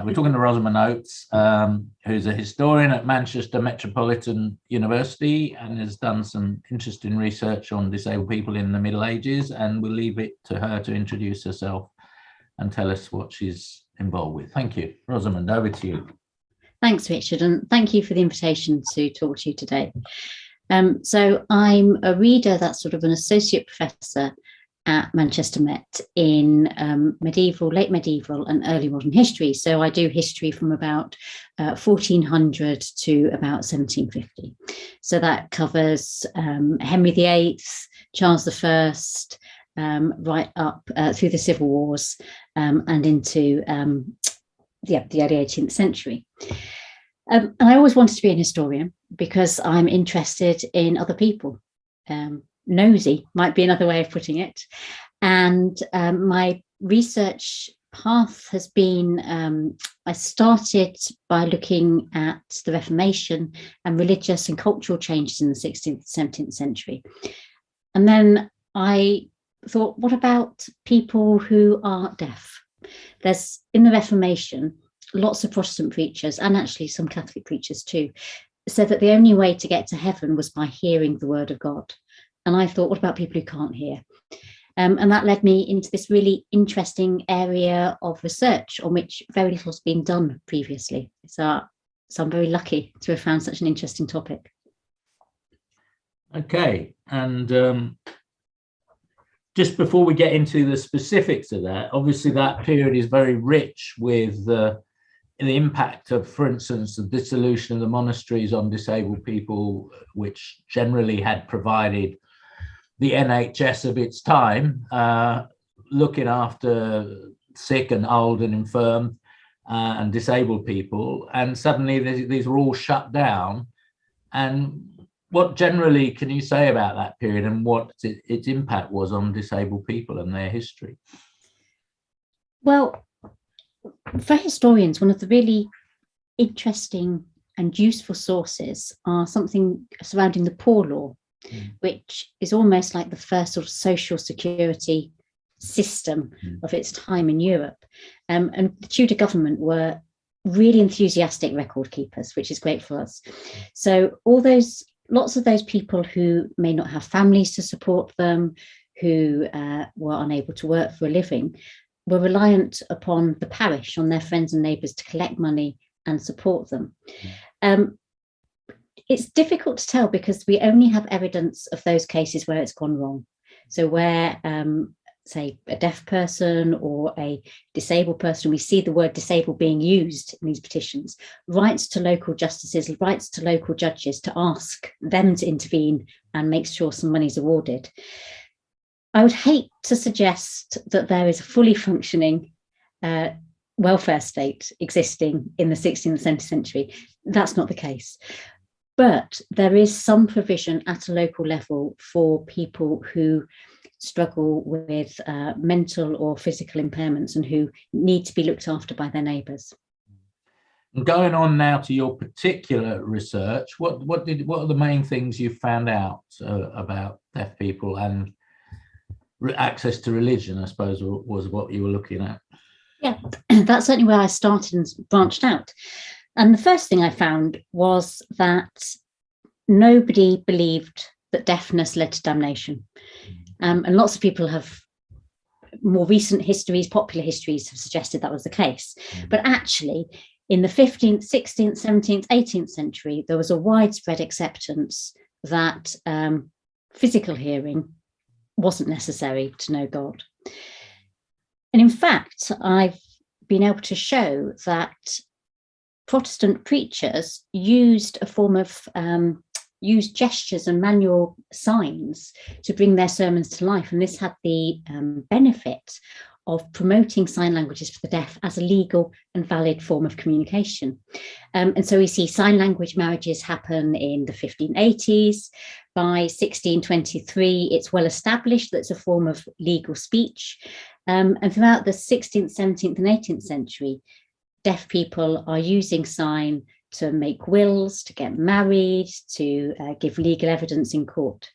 We're talking to Rosemund Oates, who's a historian at Manchester Metropolitan University and has done some interesting research on disabled people in the Middle Ages, and we'll leave it to her to introduce herself and tell us what she's involved with. Thank you. Rosemund, over to you. Thanks, Richard, and thank you for the invitation to talk to you today. So I'm a reader, that's sort of an associate professor at Manchester Met in late medieval and early modern history. So I do history from about 1400 to about 1750. So that covers Henry VIII, Charles I, right up through the Civil Wars and into the early 18th century. And I always wanted to be an historian because I'm interested in other people. Nosy might be another way of putting it. And my research path has been, I started by looking at the Reformation and religious and cultural changes in the 16th, 17th century. And then I thought, what about people who are deaf? There's, in the Reformation, lots of Protestant preachers and actually some Catholic preachers too, said that the only way to get to heaven was by hearing the word of God. And I thought, what about people who can't hear? And that led me into this really interesting area of research on which very little has been done previously. So I'm very lucky to have found such an interesting topic. Okay, and just before we get into the specifics of that, obviously that period is very rich with the impact of, for instance, the dissolution of the monasteries on disabled people, which generally had provided the NHS of its time, looking after sick and old and infirm and disabled people. And suddenly these were all shut down. And what generally can you say about that period and what its impact was on disabled people and their history? Well, for historians, one of the really interesting and useful sources are something surrounding the Poor Law, which is almost like the first sort of social security system of its time in Europe. And the Tudor government were really enthusiastic record keepers, which is great for us. So lots of those people who may not have families to support them, who were unable to work for a living, were reliant upon the parish, on their friends and neighbours to collect money and support them. It's difficult to tell because we only have evidence of those cases where it's gone wrong. So where, say, a deaf person or a disabled person, we see the word disabled being used in these petitions, writes to local justices, writes to local judges to ask them to intervene and make sure some money is awarded. I would hate to suggest that there is a fully functioning welfare state existing in the 16th and 17th century. That's not the case. But there is some provision at a local level for people who struggle with mental or physical impairments and who need to be looked after by their neighbours. Going on now to your particular research, what are the main things you found out about deaf people and access to religion, I suppose, was what you were looking at? Yeah, that's certainly where I started and branched out. And the first thing I found was that nobody believed that deafness led to damnation. And lots of people have, more recent histories, popular histories have suggested that was the case. But actually, in the 15th, 16th, 17th, 18th century, there was a widespread acceptance that physical hearing wasn't necessary to know God. And in fact, I've been able to show that Protestant preachers used a form of used gestures and manual signs to bring their sermons to life, and this had the benefit of promoting sign languages for the deaf as a legal and valid form of communication. And so we see sign language marriages happen in the 1580s. By 1623, it's well established that it's a form of legal speech. And throughout the 16th, 17th and 18th century, deaf people are using sign to make wills, to get married, to give legal evidence in court.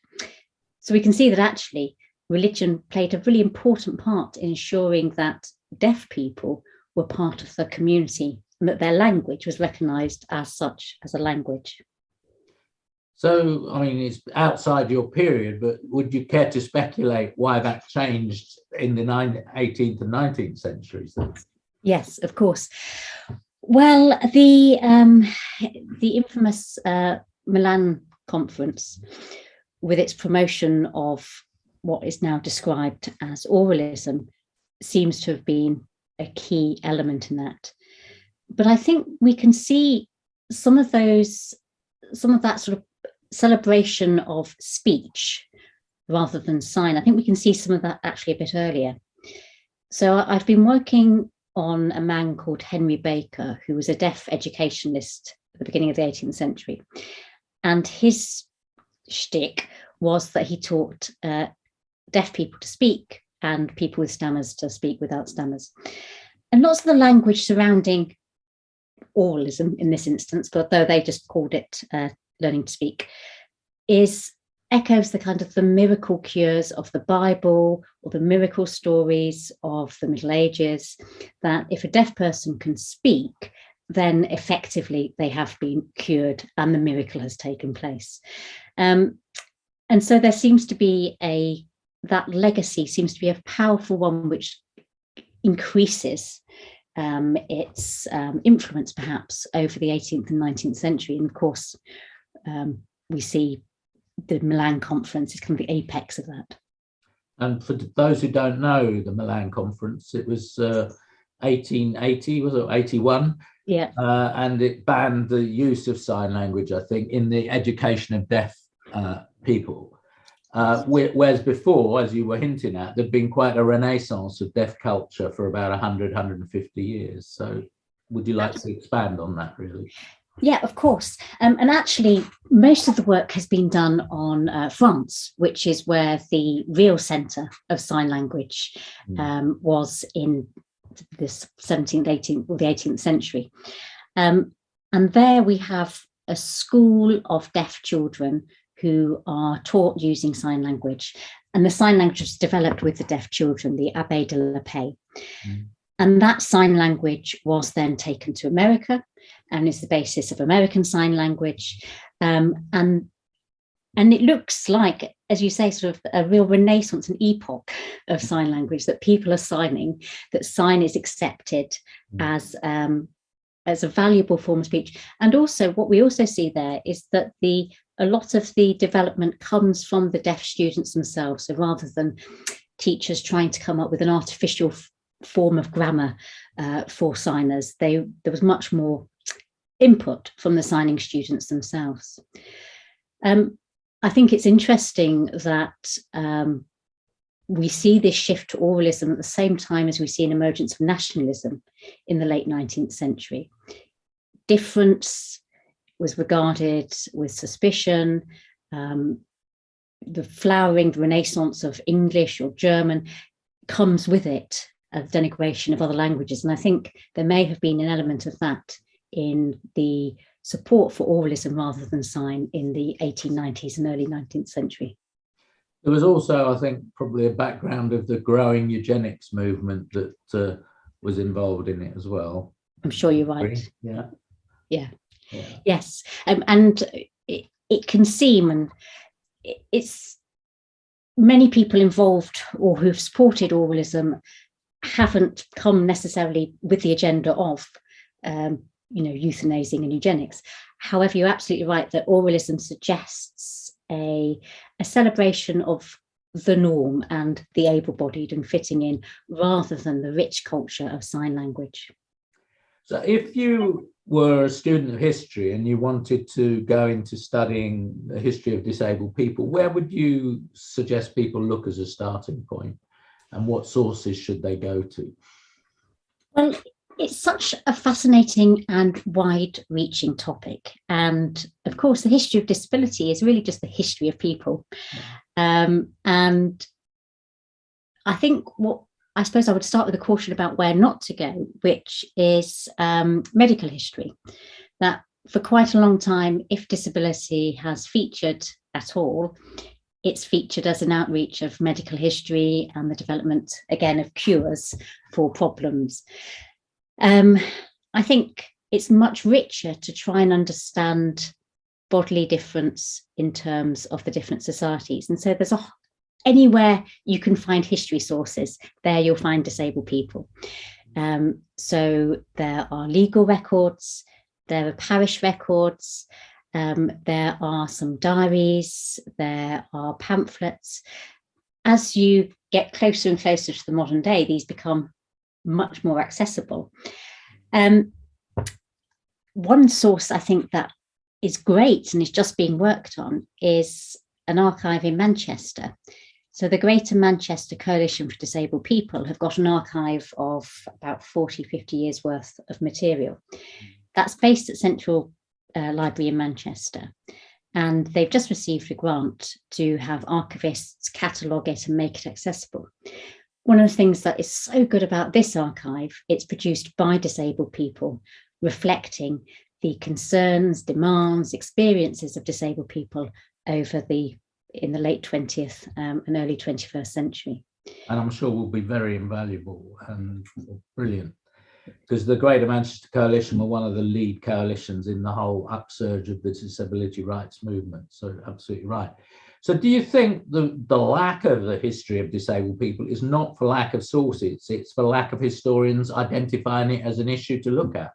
So we can see that actually religion played a really important part in ensuring that deaf people were part of the community and that their language was recognised as such, as a language. So, I mean, it's outside your period, but would you care to speculate why that changed in the 18th and 19th centuries then? Yes, of course. Well, the infamous Milan Conference, with its promotion of what is now described as oralism, seems to have been a key element in that. But I think we can see some of that sort of celebration of speech rather than sign. I think we can see some of that actually a bit earlier. So I've been working on a man called Henry Baker, who was a deaf educationalist at the beginning of the 18th century. And his shtick was that he taught deaf people to speak and people with stammers to speak without stammers. And lots of the language surrounding oralism in this instance, but though they just called it learning to speak, echoes the kind of the miracle cures of the Bible or the miracle stories of the Middle Ages, that if a deaf person can speak, then effectively they have been cured and the miracle has taken place. And so there seems to be that legacy seems to be a powerful one which increases its influence perhaps over the 18th and 19th century. And of course, we see the Milan Conference is kind of the apex of that. And for those who don't know the Milan Conference, it was 1880, was it 81? Yeah. And it banned the use of sign language, I think, in the education of deaf people. Whereas before, as you were hinting at, there'd been quite a renaissance of deaf culture for about 100, 150 years. So would you like to expand on that, really? Yeah, of course. And actually, most of the work has been done on France, which is where the real centre of sign language was in this 17th, 18th, or the 18th century. And there we have a school of deaf children who are taught using sign language. And the sign language was developed with the deaf children, the Abbé de la Paix. And that sign language was then taken to America and is the basis of American Sign Language. And it looks like, as you say, sort of a real renaissance, an epoch of sign language, that people are signing, that sign is accepted as a valuable form of speech. And also what we also see there is that a lot of the development comes from the deaf students themselves. So rather than teachers trying to come up with an artificial form of grammar for signers, there was much more input from the signing students themselves. I think it's interesting that we see this shift to oralism at the same time as we see an emergence of nationalism in the late 19th century. Difference was regarded with suspicion. The flowering, the renaissance of English or German comes with it a denigration of other languages. And I think there may have been an element of that in the support for oralism rather than sign in the 1890s and early 19th century. There was also, I think, probably a background of the growing eugenics movement that was involved in it as well. I'm sure you're right. Yeah. Yes. And it can seem, and it's many people involved or who've supported oralism haven't come necessarily with the agenda of euthanizing and eugenics. However, you're absolutely right that oralism suggests a celebration of the norm and the able-bodied and fitting in, rather than the rich culture of sign language. So if you were a student of history and you wanted to go into studying the history of disabled people, where would you suggest people look as a starting point, and what sources should they go to? Well, it's such a fascinating and wide-reaching topic. And of course, the history of disability is really just the history of people. And I think I suppose I would start with a caution about where not to go, which is medical history. That for quite a long time, if disability has featured at all, it's featured as an outreach of medical history and the development, again, of cures for problems. I think it's much richer to try and understand bodily difference in terms of the different societies. And so there's anywhere you can find history sources, there you'll find disabled people. So there are legal records, there are parish records, there are some diaries, there are pamphlets. As you get closer and closer to the modern day, these become much more accessible. One source I think that is great and is just being worked on is an archive in Manchester. So the Greater Manchester Coalition for Disabled People have got an archive of about 40, 50 years worth of material. That's based at Central Library in Manchester. And they've just received a grant to have archivists catalogue it and make it accessible. One of the things that is so good about this archive, it's produced by disabled people, reflecting the concerns, demands, experiences of disabled people in the late 20th and early 21st century. And I'm sure will be very invaluable and brilliant, because the Greater Manchester Coalition were one of the lead coalitions in the whole upsurge of the disability rights movement. So absolutely right. So do you think the lack of the history of disabled people is not for lack of sources, it's for lack of historians identifying it as an issue to look at?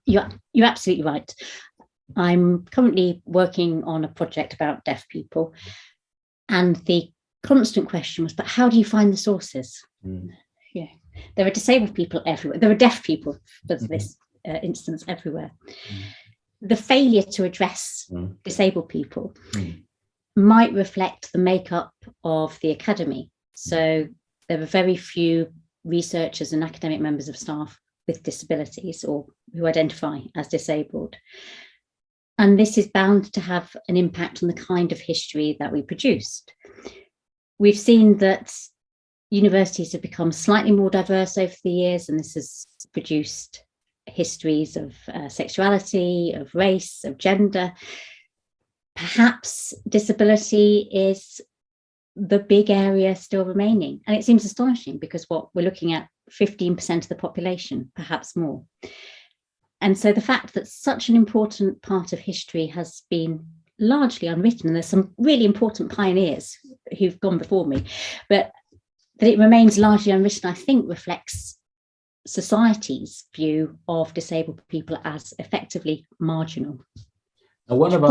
You're absolutely right. I'm currently working on a project about deaf people, and the constant question was, but how do you find the sources? Yeah, there are disabled people everywhere. There are deaf people, for this instance, everywhere. The failure to address disabled people might reflect the makeup of the academy. So there are very few researchers and academic members of staff with disabilities or who identify as disabled. And this is bound to have an impact on the kind of history that we produced. We've seen that universities have become slightly more diverse over the years, and this has produced histories of sexuality, of race, of gender. Perhaps disability is the big area still remaining. And it seems astonishing because what we're looking at 15% of the population, perhaps more. And so the fact that such an important part of history has been largely unwritten, and there's some really important pioneers who've gone before me, but that it remains largely unwritten, I think reflects society's view of disabled people as effectively marginal. Now, one of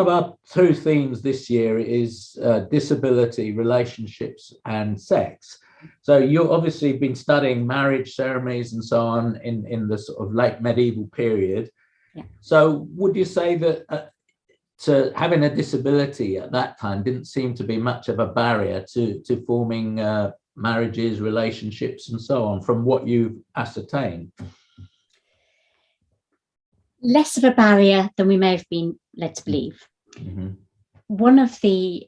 our two themes this year is disability, relationships, and sex. So you've obviously been studying marriage ceremonies and so on in the sort of late medieval period. Yeah. So would you say that to having a disability at that time didn't seem to be much of a barrier to forming marriages, relationships, and so on, from what you've ascertained? Less of a barrier than we may have been led to believe. Mm-hmm. One of the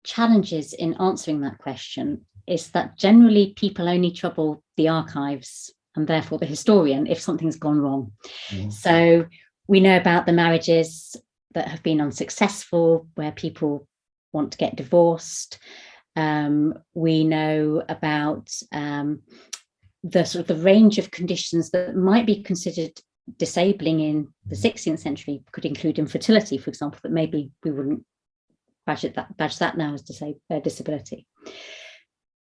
challenges in answering that question is that generally people only trouble the archives and therefore the historian if something's gone wrong. Mm-hmm. So we know about the marriages that have been unsuccessful, where people want to get divorced. We know about the sort of the range of conditions that might be considered disabling in the 16th century, could include infertility, for example, but maybe we wouldn't badge that now as disability.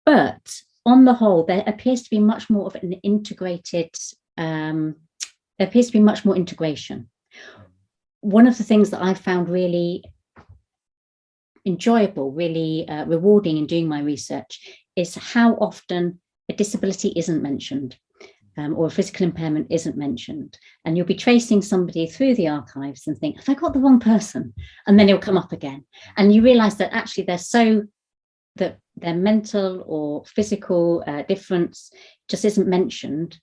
But on the whole, there appears to be much more of an integrated, there appears to be much more integration. One of the things that I found really enjoyable, really rewarding in doing my research is how often a disability isn't mentioned. Or a physical impairment isn't mentioned, and you'll be tracing somebody through the archives and think, have I got the wrong person? And then it'll come up again, and you realise that actually that their mental or physical difference just isn't mentioned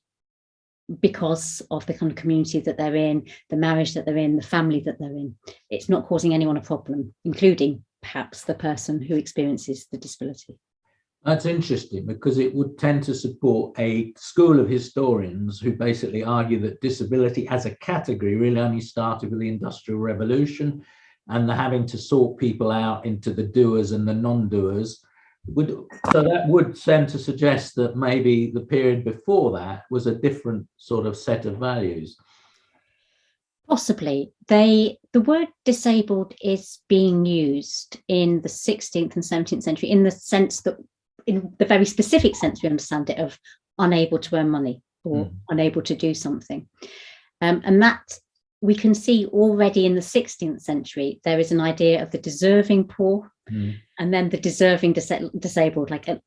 because of the kind of community that they're in, the marriage that they're in, the family that they're in. It's not causing anyone a problem, including perhaps the person who experiences the disability. That's interesting, because it would tend to support a school of historians who basically argue that disability as a category really only started with the Industrial Revolution and the having to sort people out into the doers and the non-doers, So that would tend to suggest that maybe the period before that was a different sort of set of values. Possibly. The word disabled is being used in the 16th and 17th century in the sense that, in the very specific sense we understand it, of unable to earn money or unable to do something. And that we can see already in the 16th century, there is an idea of the deserving poor and then the deserving disabled, like a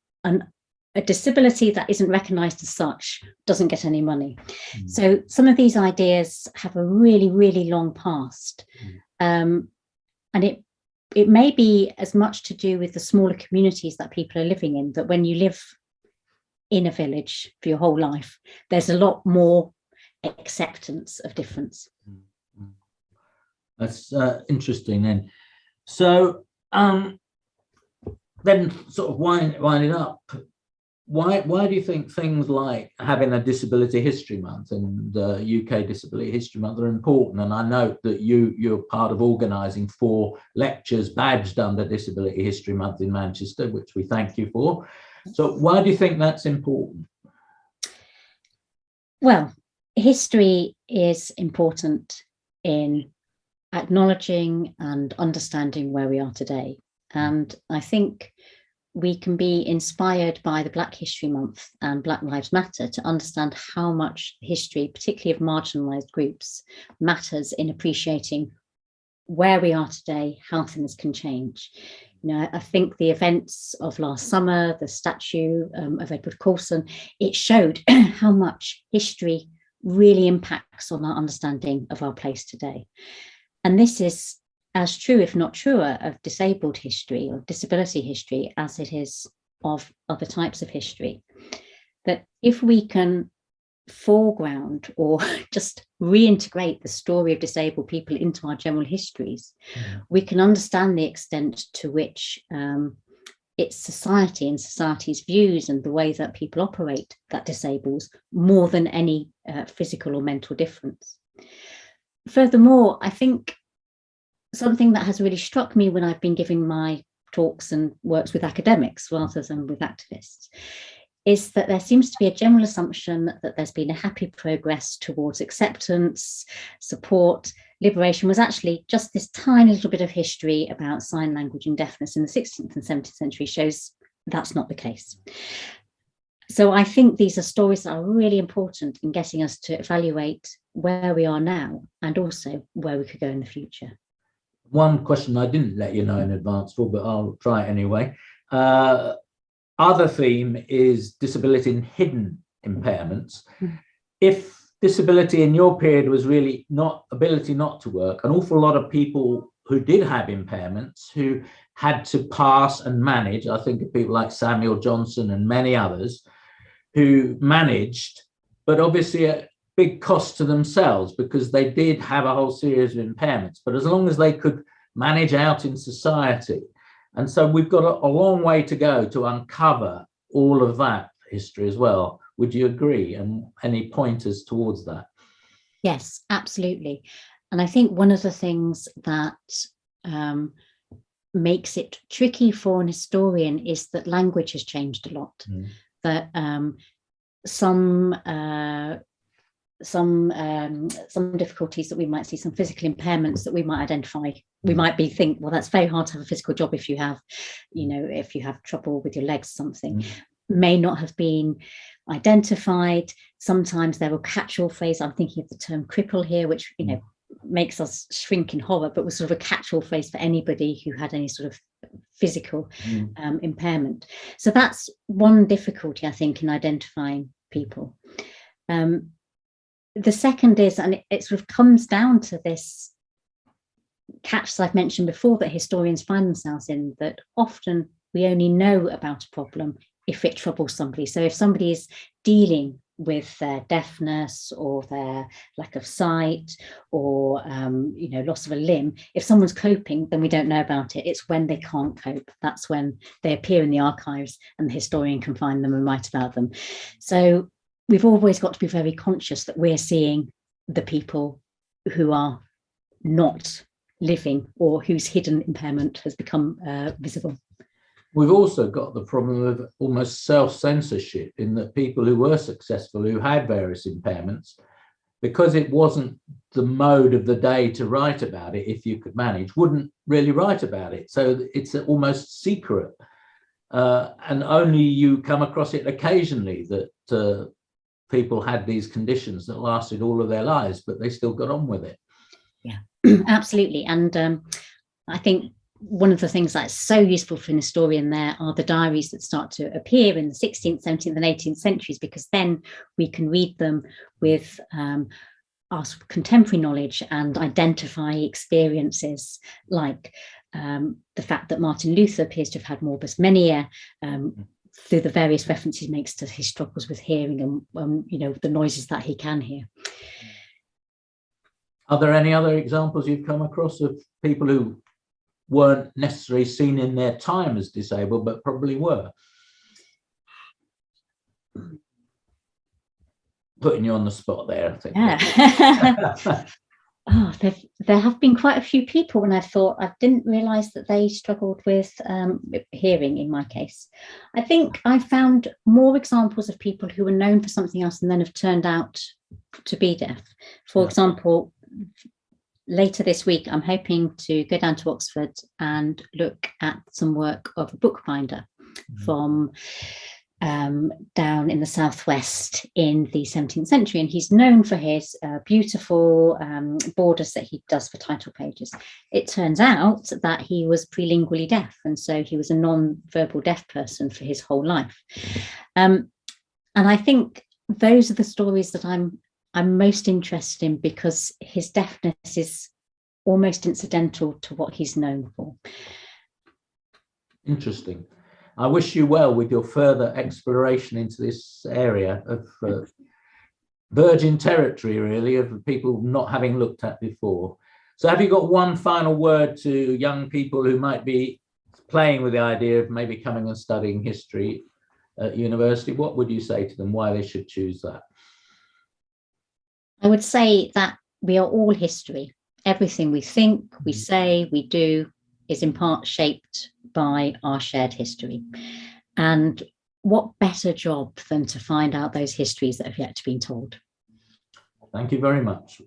disability that isn't recognized as such doesn't get any money. So some of these ideas have a really, really long past. And it may be as much to do with the smaller communities that people are living in, that when you live in a village for your whole life, there's a lot more acceptance of difference. That's interesting then. So then sort of winding up, why do you think things like having a Disability History Month and UK Disability History Month are important? And I note that you're part of organising 4 lectures badged under Disability History Month in Manchester, which we thank you for. So why do you think that's important? Well, history is important in acknowledging and understanding where we are today. And I think we can be inspired by the Black History Month and Black Lives Matter to understand how much history, particularly of marginalised groups, matters in appreciating where we are today, how things can change. You know, I think the events of last summer, the statue of Edward Colston, it showed how much history really impacts on our understanding of our place today. And this is as true, if not truer, of disabled history or disability history as it is of other types of history. That if we can foreground or just reintegrate the story of disabled people into our general histories, we can understand the extent to which it's society and society's views and the way that people operate that disables more than any physical or mental difference. Furthermore, I think something that has really struck me when I've been giving my talks and works with academics rather than with activists is that there seems to be a general assumption that there's been a happy progress towards acceptance, support. Liberation was actually just this tiny little bit of history about sign language and deafness in the 16th and 17th century shows that's not the case. So I think these are stories that are really important in getting us to evaluate where we are now and also where we could go in the future. One question I didn't let you know in advance for, but I'll try it anyway. Other theme is disability and hidden impairments. If disability in your period was really not ability not to work, an awful lot of people who did have impairments who had to pass and manage, I think of people like Samuel Johnson and many others who managed, but obviously at big cost to themselves because they did have a whole series of impairments, but as long as they could manage out in society. And so we've got a long way to go to uncover all of that history as well. Would you agree? And any pointers towards that? Yes, absolutely. And I think one of the things that makes it tricky for an historian is that language has changed a lot. That some difficulties that we might see, some physical impairments that we might identify, we might think, well, that's very hard to have a physical job if you have, if you have trouble with your legs, something may not have been identified. Sometimes there were catch-all phrases. I'm thinking of the term cripple here, which, makes us shrink in horror, but was sort of a catch-all phrase for anybody who had any sort of physical impairment. So that's one difficulty, I think, in identifying people. The second is, and it sort of comes down to this catch that I've mentioned before that historians find themselves in, that often we only know about a problem if it troubles somebody. So if somebody is dealing with their deafness or their lack of sight or loss of a limb, if someone's coping, then we don't know about it. It's when they can't cope. That's when they appear in the archives and the historian can find them and write about them. So we've always got to be very conscious that we're seeing the people who are not living or whose hidden impairment has become visible. we've also got the problem of almost self-censorship, in that people who were successful, who had various impairments, because it wasn't the mode of the day to write about it, if you could manage, wouldn't really write about it. So it's almost secret. And only you come across it occasionally, that people had these conditions that lasted all of their lives, but they still got on with it. Yeah, absolutely. And I think one of the things that's so useful for an historian there are the diaries that start to appear in the 16th, 17th and 18th centuries, because then we can read them with our contemporary knowledge and identify experiences like the fact that Martin Luther appears to have had morbus mania, through the various references he makes to his struggles with hearing and the noises that he can hear. Are there any other examples you've come across of people who weren't necessarily seen in their time as disabled, but probably were? Putting you on the spot there, I think. Yeah. Oh, there have been quite a few people when I thought I didn't realise that they struggled with hearing in my case. I think I found more examples of people who were known for something else and then have turned out to be deaf. For example, later this week, I'm hoping to go down to Oxford and look at some work of a bookbinder from down in the southwest in the 17th century, and he's known for his beautiful borders that he does for title pages. It turns out that he was prelingually deaf, and so he was a non-verbal deaf person for his whole life. And I think those are the stories that I'm most interested in, because his deafness is almost incidental to what he's known for. Interesting. I wish you well with your further exploration into this area of virgin territory, really, of people not having looked at before. So have you got one final word to young people who might be playing with the idea of maybe coming and studying history at university? What would you say to them, why they should choose that? I would say that we are all history. Everything we think, we say, we do is in part shaped by our shared history. And what better job than to find out those histories that have yet to be told? Thank you very much.